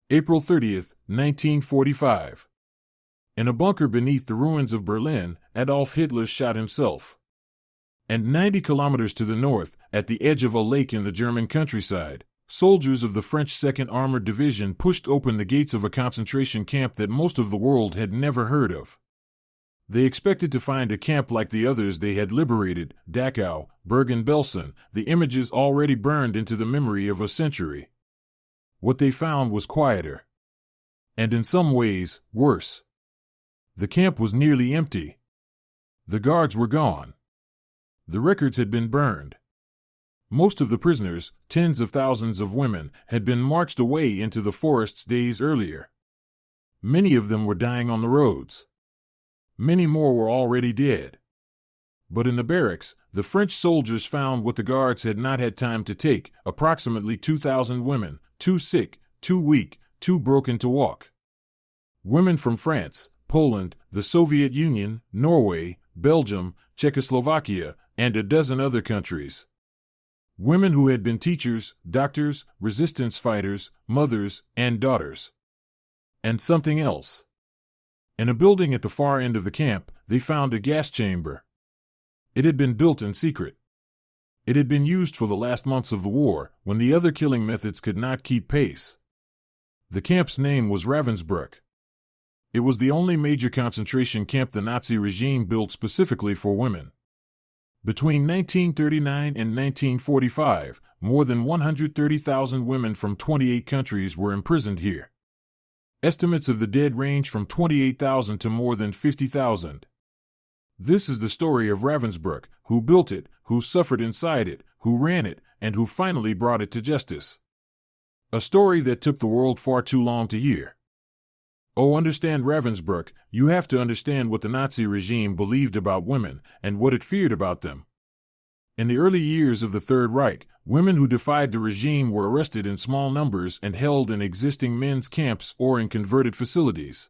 April 30th, 1945. In a bunker beneath the ruins of Berlin, Adolf Hitler shot himself. And 90 kilometers to the north, at the edge of a lake in the German countryside, soldiers of the French 2nd Armored Division pushed open the gates of a concentration camp that most of the world had never heard of. They expected to find a camp like the others they had liberated, Dachau, Bergen-Belsen, the images already burned into the memory of a century. What they found was quieter. And in some ways, worse. The camp was nearly empty. The guards were gone. The records had been burned. Most of the prisoners, tens of thousands of women, had been marched away into the forests days earlier. Many of them were dying on the roads. Many more were already dead. But in the barracks, the French soldiers found what the guards had not had time to take, approximately 2,000 women, too sick, too weak, too broken to walk. Women from France, Poland, the Soviet Union, Norway, Belgium, Czechoslovakia, and a dozen other countries. Women who had been teachers, doctors, resistance fighters, mothers, and daughters. And something else. In a building at the far end of the camp, they found a gas chamber. It had been built in secret. It had been used for the last months of the war, when the other killing methods could not keep pace. The camp's name was Ravensbrück. It was the only major concentration camp the Nazi regime built specifically for women. Between 1939 and 1945, more than 130,000 women from 28 countries were imprisoned here. Estimates of the dead range from 28,000 to more than 50,000. This is the story of Ravensbrück, who built it, who suffered inside it, who ran it, and who finally brought it to justice. A story that took the world far too long to hear. Oh, understand Ravensbrück, you have to understand what the Nazi regime believed about women, and what it feared about them. In the early years of the Third Reich, women who defied the regime were arrested in small numbers and held in existing men's camps or in converted facilities.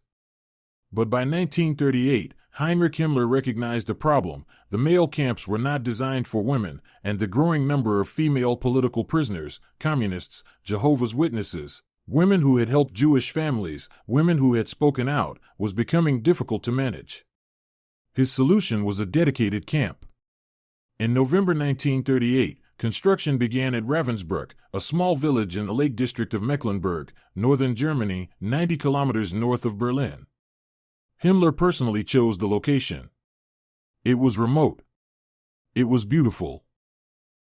But by 1938, Heinrich Himmler recognized a problem. The male camps were not designed for women, and the growing number of female political prisoners, communists, Jehovah's Witnesses, women who had helped Jewish families, women who had spoken out, was becoming difficult to manage. His solution was a dedicated camp. In November 1938, construction began at Ravensbrück, a small village in the Lake District of Mecklenburg, northern Germany, 90 kilometers north of Berlin. Himmler personally chose the location. It was remote. It was beautiful.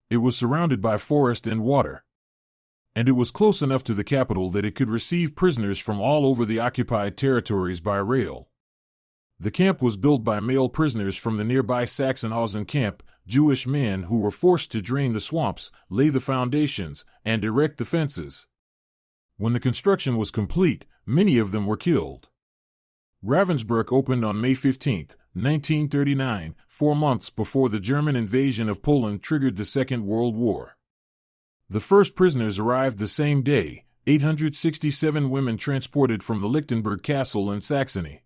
It was surrounded by forest and water. And it was close enough to the capital that it could receive prisoners from all over the occupied territories by rail. The camp was built by male prisoners from the nearby Sachsenhausen camp, Jewish men who were forced to drain the swamps, lay the foundations, and erect the fences. When the construction was complete, many of them were killed. Ravensbrück opened on May 15, 1939, 4 months before the German invasion of Poland triggered the Second World War. The first prisoners arrived the same day, 867 women transported from the Lichtenberg Castle in Saxony.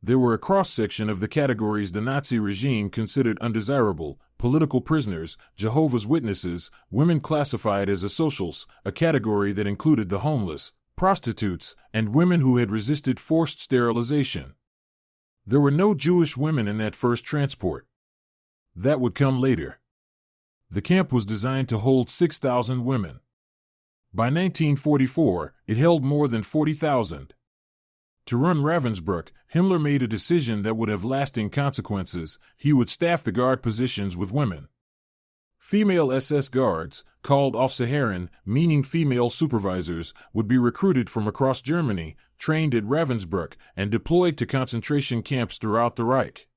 There were a cross-section of the categories the Nazi regime considered undesirable: political prisoners, Jehovah's Witnesses, women classified as asocials, a category that included the homeless, prostitutes, and women who had resisted forced sterilization. There were no Jewish women in that first transport. That would come later. The camp was designed to hold 6,000 women. By 1944, it held more than 40,000. To run Ravensbrück, Himmler made a decision that would have lasting consequences. He would staff the guard positions with women. Female SS guards, called Aufseherin, meaning female supervisors, would be recruited from across Germany, trained at Ravensbrück, and deployed to concentration camps throughout the Reich.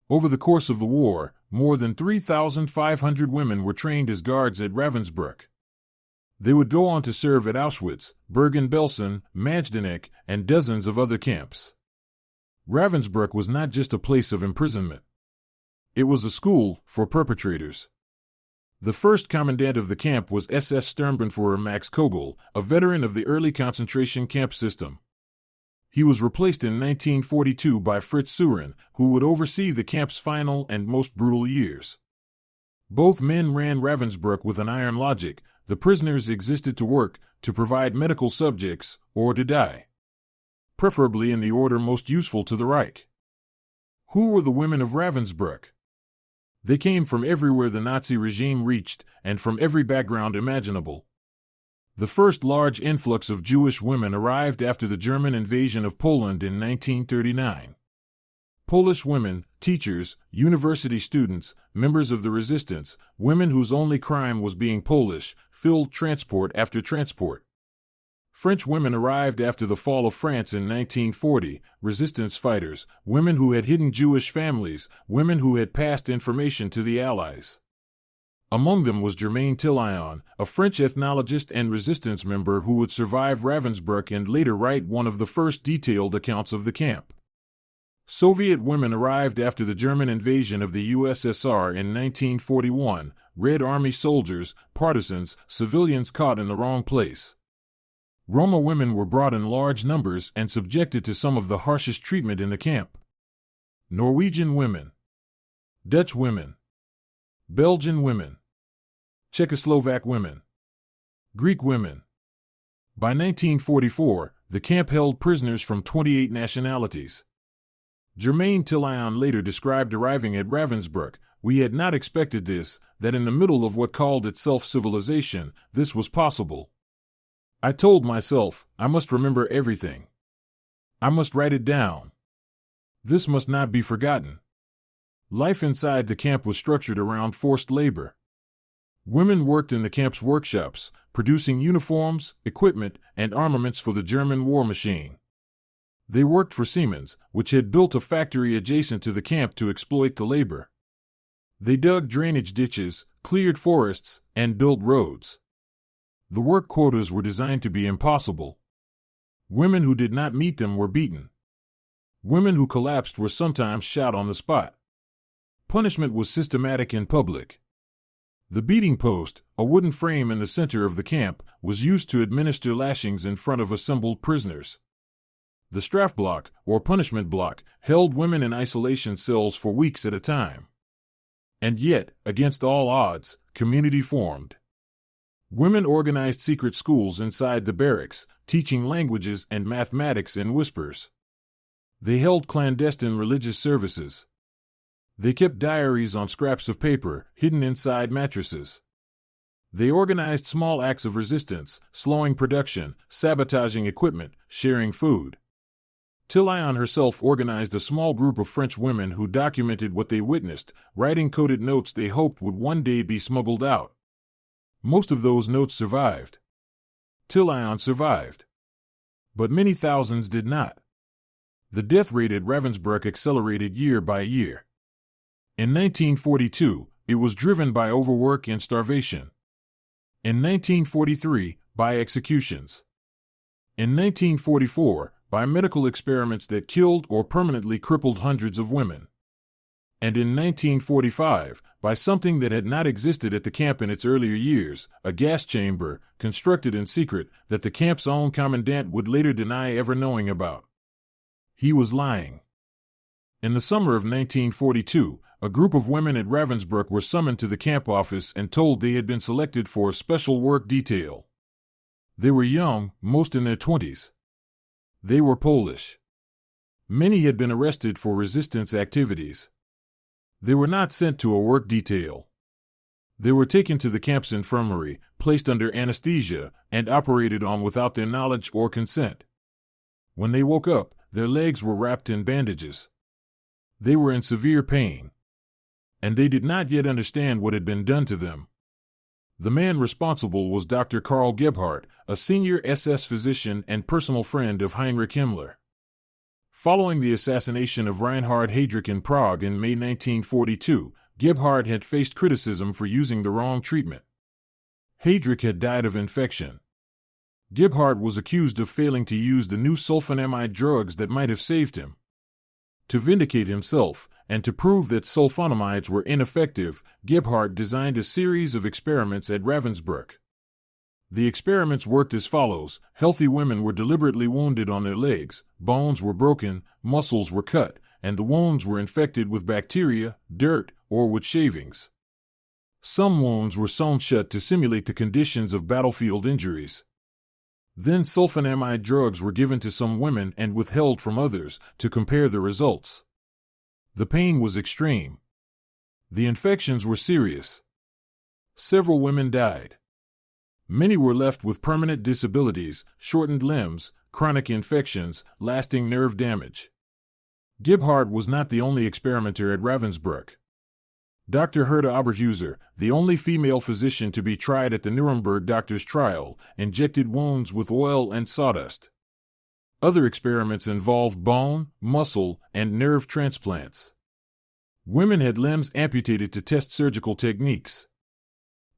Over the course of the war, more than 3,500 women were trained as guards at Ravensbrück. They would go on to serve at Auschwitz, Bergen-Belsen, Majdanek, and dozens of other camps. Ravensbrück was not just a place of imprisonment. It was a school for perpetrators. The first commandant of the camp was SS Sturmbannführer Max Kogel, a veteran of the early concentration camp system. He was replaced in 1942 by Fritz Surin, who would oversee the camp's final and most brutal years. Both men ran Ravensbrück with an iron logic. The prisoners existed to work, to provide medical subjects, or to die. Preferably in the order most useful to the Reich. Who were the women of Ravensbrück? They came from everywhere the Nazi regime reached, and from every background imaginable. The first large influx of Jewish women arrived after the German invasion of Poland in 1939. Polish women, teachers, university students, members of the resistance, women whose only crime was being Polish, filled transport after transport. French women arrived after the fall of France in 1940, resistance fighters, women who had hidden Jewish families, women who had passed information to the Allies. Among them was Germaine Tillon, a French ethnologist and resistance member who would survive Ravensbrück and later write one of the first detailed accounts of the camp. Soviet women arrived after the German invasion of the USSR in 1941, Red Army soldiers, partisans, civilians caught in the wrong place. Roma women were brought in large numbers and subjected to some of the harshest treatment in the camp. Norwegian women, Dutch women, Belgian women, Czechoslovak women, Greek women. By 1944, the camp held prisoners from 28 nationalities. Germaine Tillon later described arriving at Ravensbrück, "We had not expected this, that in the middle of what called itself civilization, this was possible. I told myself, I must remember everything. I must write it down. This must not be forgotten." Life inside the camp was structured around forced labor. Women worked in the camp's workshops, producing uniforms, equipment, and armaments for the German war machine. They worked for Siemens, which had built a factory adjacent to the camp to exploit the labor. They dug drainage ditches, cleared forests, and built roads. The work quotas were designed to be impossible. Women who did not meet them were beaten. Women who collapsed were sometimes shot on the spot. Punishment was systematic and public. The beating post, a wooden frame in the center of the camp, was used to administer lashings in front of assembled prisoners. The strafblock, or punishment block, held women in isolation cells for weeks at a time. And yet, against all odds, community formed. Women organized secret schools inside the barracks, teaching languages and mathematics in whispers. They held clandestine religious services. They kept diaries on scraps of paper, hidden inside mattresses. They organized small acts of resistance, slowing production, sabotaging equipment, sharing food. Tillon herself organized a small group of French women who documented what they witnessed, writing coded notes they hoped would one day be smuggled out. Most of those notes survived. Tillon survived. But many thousands did not. The death rate at Ravensbrück accelerated year by year. In 1942, it was driven by overwork and starvation. In 1943, by executions. In 1944, by medical experiments that killed or permanently crippled hundreds of women. And in 1945, by something that had not existed at the camp in its earlier years, a gas chamber, constructed in secret, that the camp's own commandant would later deny ever knowing about. He was lying. In the summer of 1942, a group of women at Ravensbrück were summoned to the camp office and told they had been selected for a special work detail. They were young, most in their 20s. They were Polish. Many had been arrested for resistance activities. They were not sent to a work detail. They were taken to the camp's infirmary, placed under anesthesia, and operated on without their knowledge or consent. When they woke up, their legs were wrapped in bandages. They were in severe pain. And they did not yet understand what had been done to them. The man responsible was Dr. Karl Gebhardt, a senior SS physician and personal friend of Heinrich Himmler. Following the assassination of Reinhard Heydrich in Prague in May 1942, Gebhardt had faced criticism for using the wrong treatment. Heydrich had died of infection. Gebhardt was accused of failing to use the new sulfonamide drugs that might have saved him. To vindicate himself, and to prove that sulfonamides were ineffective, Gebhardt designed a series of experiments at Ravensbrück. The experiments worked as follows: healthy women were deliberately wounded on their legs, bones were broken, muscles were cut, and the wounds were infected with bacteria, dirt, or with shavings. Some wounds were sewn shut to simulate the conditions of battlefield injuries. Then sulfonamide drugs were given to some women and withheld from others to compare the results. The pain was extreme. The infections were serious. Several women died. Many were left with permanent disabilities, shortened limbs, chronic infections, lasting nerve damage. Gebhardt was not the only experimenter at Ravensbrück. Dr. Herta Oberhuser, the only female physician to be tried at the Nuremberg Doctors Trial, injected wounds with oil and sawdust. Other experiments involved bone, muscle, and nerve transplants. Women had limbs amputated to test surgical techniques.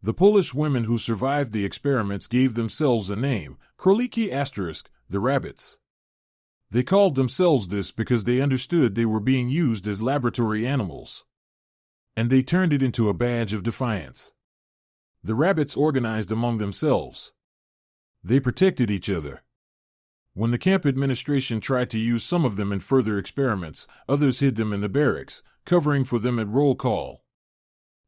The Polish women who survived the experiments gave themselves a name, Króliki *, the rabbits. They called themselves this because they understood they were being used as laboratory animals. And they turned it into a badge of defiance. The rabbits organized among themselves. They protected each other. When the camp administration tried to use some of them in further experiments, others hid them in the barracks, covering for them at roll call.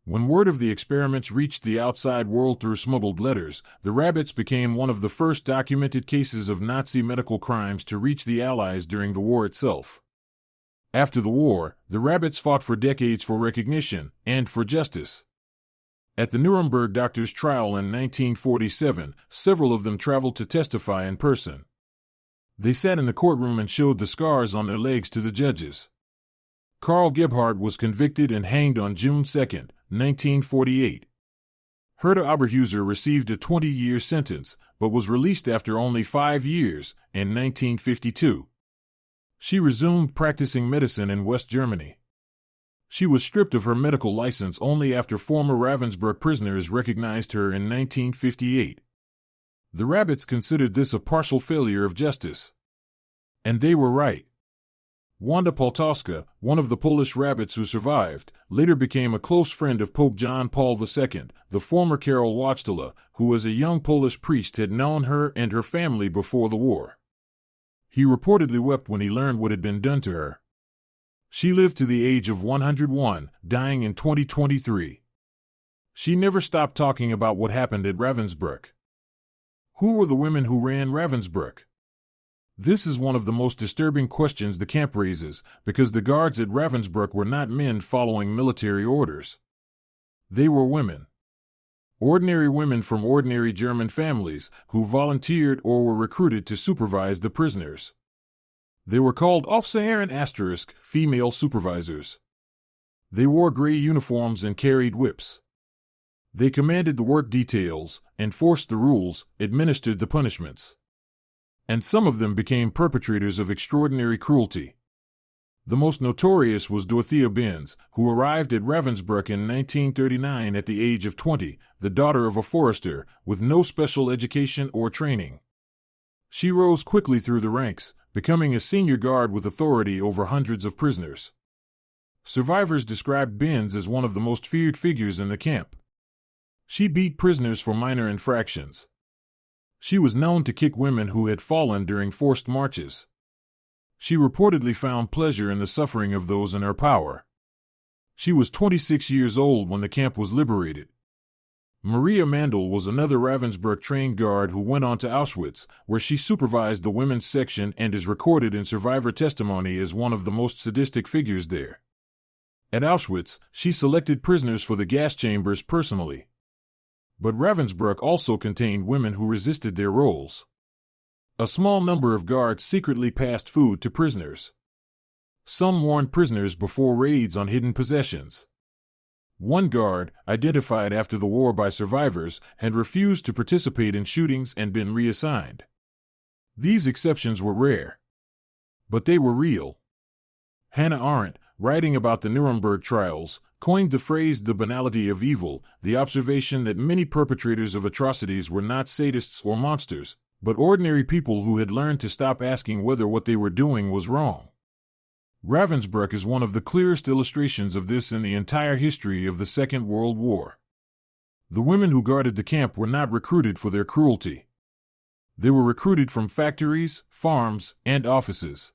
When word of the experiments reached the outside world through smuggled letters, the rabbits became one of the first documented cases of Nazi medical crimes to reach the Allies during the war itself. After the war, the rabbits fought for decades for recognition and for justice. At the Nuremberg Doctors Trial in 1947, several of them traveled to testify in person. They sat in the courtroom and showed the scars on their legs to the judges. Karl Gebhardt was convicted and hanged on June 2, 1948. Herta Oberhuser received a 20-year sentence, but was released after only 5 years, in 1952. She resumed practicing medicine in West Germany. She was stripped of her medical license only after former Ravensbrück prisoners recognized her in 1958. The rabbits considered this a partial failure of justice. And they were right. Wanda Poltowska, one of the Polish rabbits who survived, later became a close friend of Pope John Paul II, the former Karol Wojtyla, who as a young Polish priest had known her and her family before the war. He reportedly wept when he learned what had been done to her. She lived to the age of 101, dying in 2023. She never stopped talking about what happened at Ravensbrück. Who were the women who ran Ravensbrück? This is one of the most disturbing questions the camp raises, because the guards at Ravensbrück were not men following military orders. They were women. Ordinary women from ordinary German families who volunteered or were recruited to supervise the prisoners. They were called Aufseherinnen *, female supervisors. They wore gray uniforms and carried whips. They commanded the work details, enforced the rules, administered the punishments. And some of them became perpetrators of extraordinary cruelty. The most notorious was Dorothea Benz, who arrived at Ravensbrück in 1939 at the age of 20, the daughter of a forester, with no special education or training. She rose quickly through the ranks, becoming a senior guard with authority over hundreds of prisoners. Survivors described Benz as one of the most feared figures in the camp. She beat prisoners for minor infractions. She was known to kick women who had fallen during forced marches. She reportedly found pleasure in the suffering of those in her power. She was 26 years old when the camp was liberated. Maria Mandel was another Ravensbrück trained guard who went on to Auschwitz, where she supervised the women's section and is recorded in survivor testimony as one of the most sadistic figures there. At Auschwitz, she selected prisoners for the gas chambers personally. But Ravensbrück also contained women who resisted their roles. A small number of guards secretly passed food to prisoners. Some warned prisoners before raids on hidden possessions. One guard, identified after the war by survivors, had refused to participate in shootings and been reassigned. These exceptions were rare. But they were real. Hannah Arendt, writing about the Nuremberg trials, coined the phrase "the banality of evil," the observation that many perpetrators of atrocities were not sadists or monsters, but ordinary people who had learned to stop asking whether what they were doing was wrong. Ravensbrück is one of the clearest illustrations of this in the entire history of the Second World War. The women who guarded the camp were not recruited for their cruelty. They were recruited from factories, farms, and offices.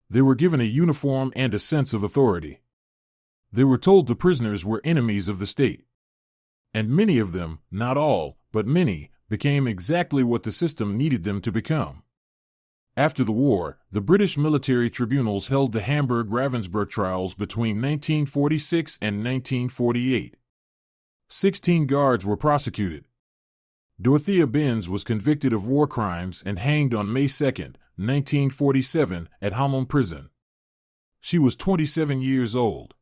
They were given a uniform and a sense of authority. They were told the prisoners were enemies of the state. And many of them, not all, but many, became exactly what the system needed them to become. After the war, the British military tribunals held the Ravensbrück trials between 1946 and 1948. 16 guards were prosecuted. Dorothea Benz was convicted of war crimes and hanged on May 2, 1947, at Helm prison. She was 27 years old.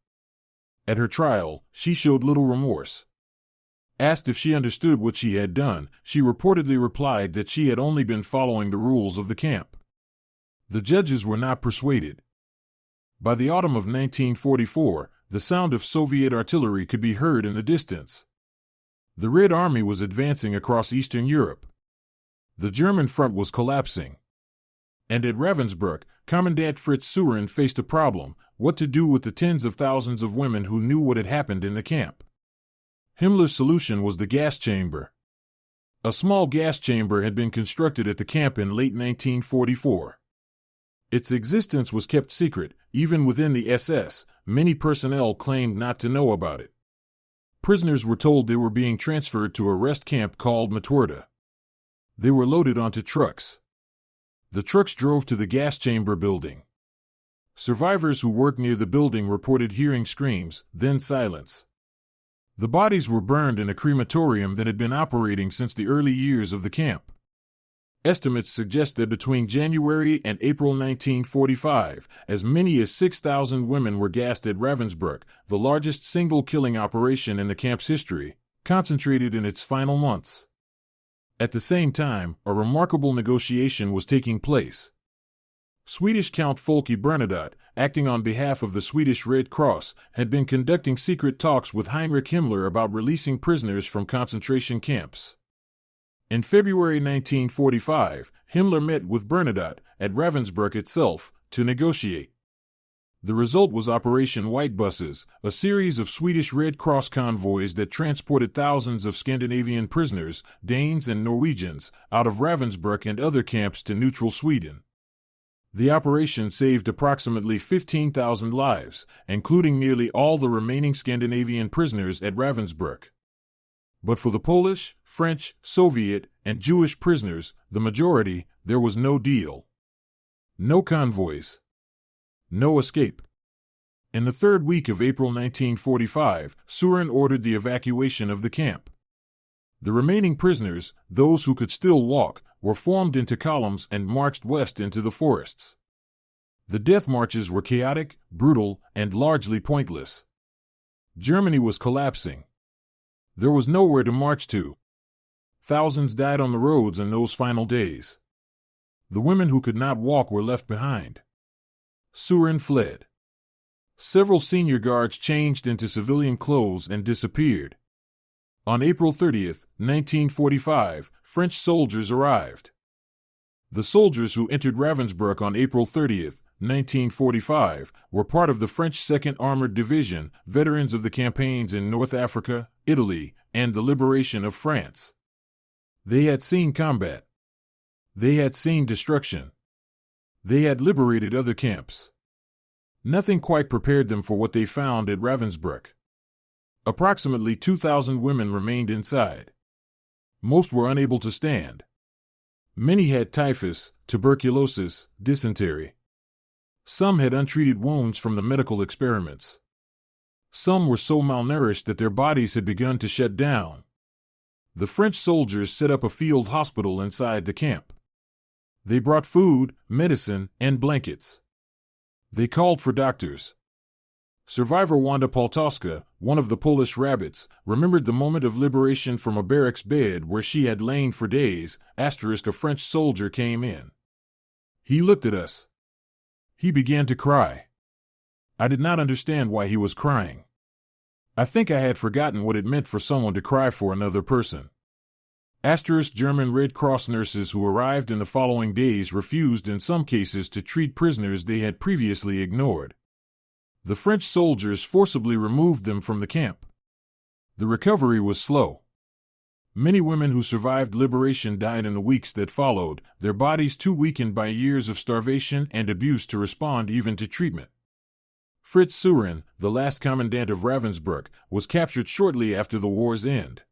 At her trial, she showed little remorse. Asked if she understood what she had done, she reportedly replied that she had only been following the rules of the camp. The judges were not persuaded. By the autumn of 1944, the sound of Soviet artillery could be heard in the distance. The Red Army was advancing across Eastern Europe. The German front was collapsing. And at Ravensbrück, Commandant Fritz Suren faced a problem: what to do with the tens of thousands of women who knew what had happened in the camp. Himmler's solution was the gas chamber. A small gas chamber had been constructed at the camp in late 1944. Its existence was kept secret, even within the SS. Many personnel claimed not to know about it. Prisoners were told they were being transferred to a rest camp called Matwerda. They were loaded onto trucks. The trucks drove to the gas chamber building. Survivors who worked near the building reported hearing screams, then silence. The bodies were burned in a crematorium that had been operating since the early years of the camp. Estimates suggest that between January and April 1945, as many as 6,000 women were gassed at Ravensbrück, the largest single killing operation in the camp's history, concentrated in its final months. At the same time, a remarkable negotiation was taking place. Swedish Count Folke Bernadotte, acting on behalf of the Swedish Red Cross, had been conducting secret talks with Heinrich Himmler about releasing prisoners from concentration camps. In February 1945, Himmler met with Bernadotte, at Ravensbrück itself, to negotiate. The result was Operation White Buses, a series of Swedish Red Cross convoys that transported thousands of Scandinavian prisoners, Danes and Norwegians, out of Ravensbrück and other camps to neutral Sweden. The operation saved approximately 15,000 lives, including nearly all the remaining Scandinavian prisoners at Ravensbrück. But for the Polish, French, Soviet, and Jewish prisoners, the majority, there was no deal. No convoys. No escape. In the third week of April 1945, Suren ordered the evacuation of the camp. The remaining prisoners, those who could still walk, were formed into columns and marched west into the forests. The death marches were chaotic, brutal, and largely pointless. Germany was collapsing. There was nowhere to march to. Thousands died on the roads in those final days. The women who could not walk were left behind. Suren fled. Several senior guards changed into civilian clothes and disappeared. On April 30, 1945, French soldiers arrived. The soldiers who entered Ravensbrück on April 30, 1945, were part of the French 2nd Armored Division, veterans of the campaigns in North Africa, Italy, and the liberation of France. They had seen combat. They had seen destruction. They had liberated other camps. Nothing quite prepared them for what they found at Ravensbrück. Approximately 2,000 women remained inside. Most were unable to stand. Many had typhus, tuberculosis, dysentery. Some had untreated wounds from the medical experiments. Some were so malnourished that their bodies had begun to shut down. The French soldiers set up a field hospital inside the camp. They brought food, medicine, and blankets. They called for doctors. Survivor Wanda Poltowska, one of the Polish rabbits, remembered the moment of liberation from a barracks bed where she had lain for days. A French soldier came in. He looked at us. He began to cry. I did not understand why he was crying. I think I had forgotten what it meant for someone to cry for another person. German Red Cross nurses who arrived in the following days refused in some cases to treat prisoners they had previously ignored. The French soldiers forcibly removed them from the camp. The recovery was slow. Many women who survived liberation died in the weeks that followed, their bodies too weakened by years of starvation and abuse to respond even to treatment. Fritz Suren, the last commandant of Ravensbrück, was captured shortly after the war's end.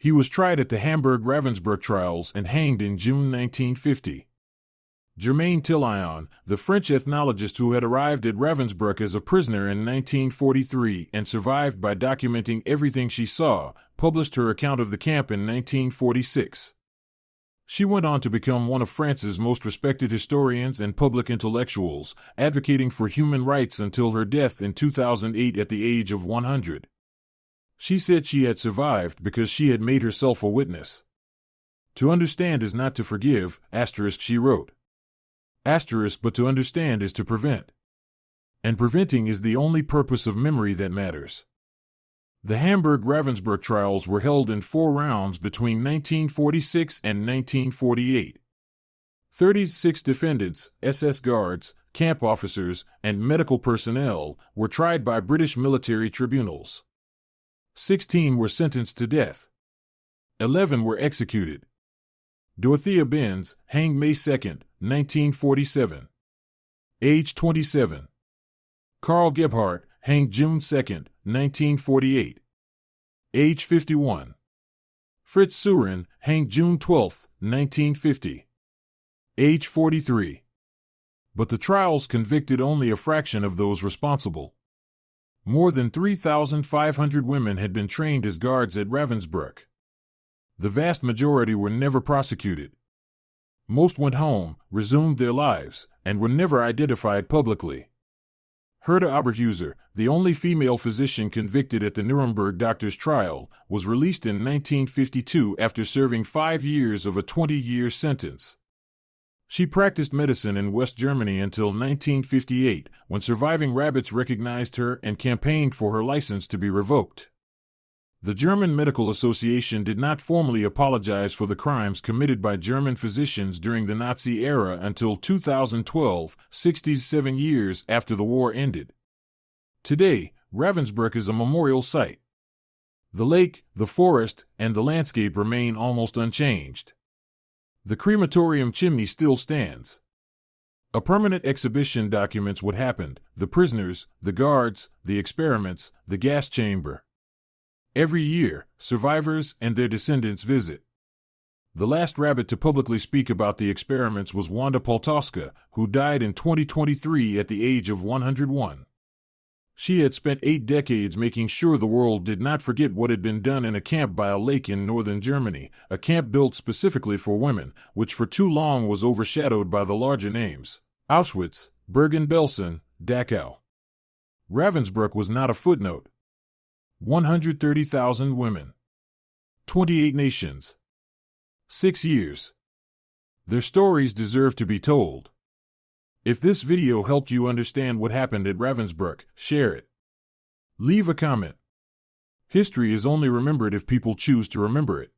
He was tried at the Hamburg Ravensbrück trials and hanged in June 1950. Germaine Tillion, the French ethnologist who had arrived at Ravensbrück as a prisoner in 1943 and survived by documenting everything she saw, published her account of the camp in 1946. She went on to become one of France's most respected historians and public intellectuals, advocating for human rights until her death in 2008 at the age of 100. She said she had survived because she had made herself a witness. To understand is not to forgive, she wrote. But to understand is to prevent. And preventing is the only purpose of memory that matters. The Hamburg Ravensbrück trials were held in 4 rounds between 1946 and 1948. 36 defendants, SS guards, camp officers, and medical personnel were tried by British military tribunals. 16 were sentenced to death. 11 were executed. Dorothea Benz, hanged May 2, 1947. Age 27. Karl Gebhardt, hanged June 2, 1948. Age 51. Fritz Surin, hanged June 12, 1950. Age 43. But the trials convicted only a fraction of those responsible. More than 3,500 women had been trained as guards at Ravensbrück. The vast majority were never prosecuted. Most went home, resumed their lives, and were never identified publicly. Herta Oberhuser, the only female physician convicted at the Nuremberg Doctors Trial, was released in 1952 after serving 5 years of a 20-year sentence. She practiced medicine in West Germany until 1958, when surviving rabbits recognized her and campaigned for her license to be revoked. The German Medical Association did not formally apologize for the crimes committed by German physicians during the Nazi era until 2012, 67 years after the war ended. Today, Ravensbrück is a memorial site. The lake, the forest, and the landscape remain almost unchanged. The crematorium chimney still stands. A permanent exhibition documents what happened: the prisoners, the guards, the experiments, the gas chamber. Every year, survivors and their descendants visit. The last rabbit to publicly speak about the experiments was Wanda Poltowska, who died in 2023 at the age of 101. She had spent 8 decades making sure the world did not forget what had been done in a camp by a lake in northern Germany, a camp built specifically for women, which for too long was overshadowed by the larger names: Auschwitz, Bergen-Belsen, Dachau. Ravensbrück was not a footnote. 130,000 women. 28 nations. 6 years. Their stories deserve to be told. If this video helped you understand what happened at Ravensbrück, share it. Leave a comment. History is only remembered if people choose to remember it.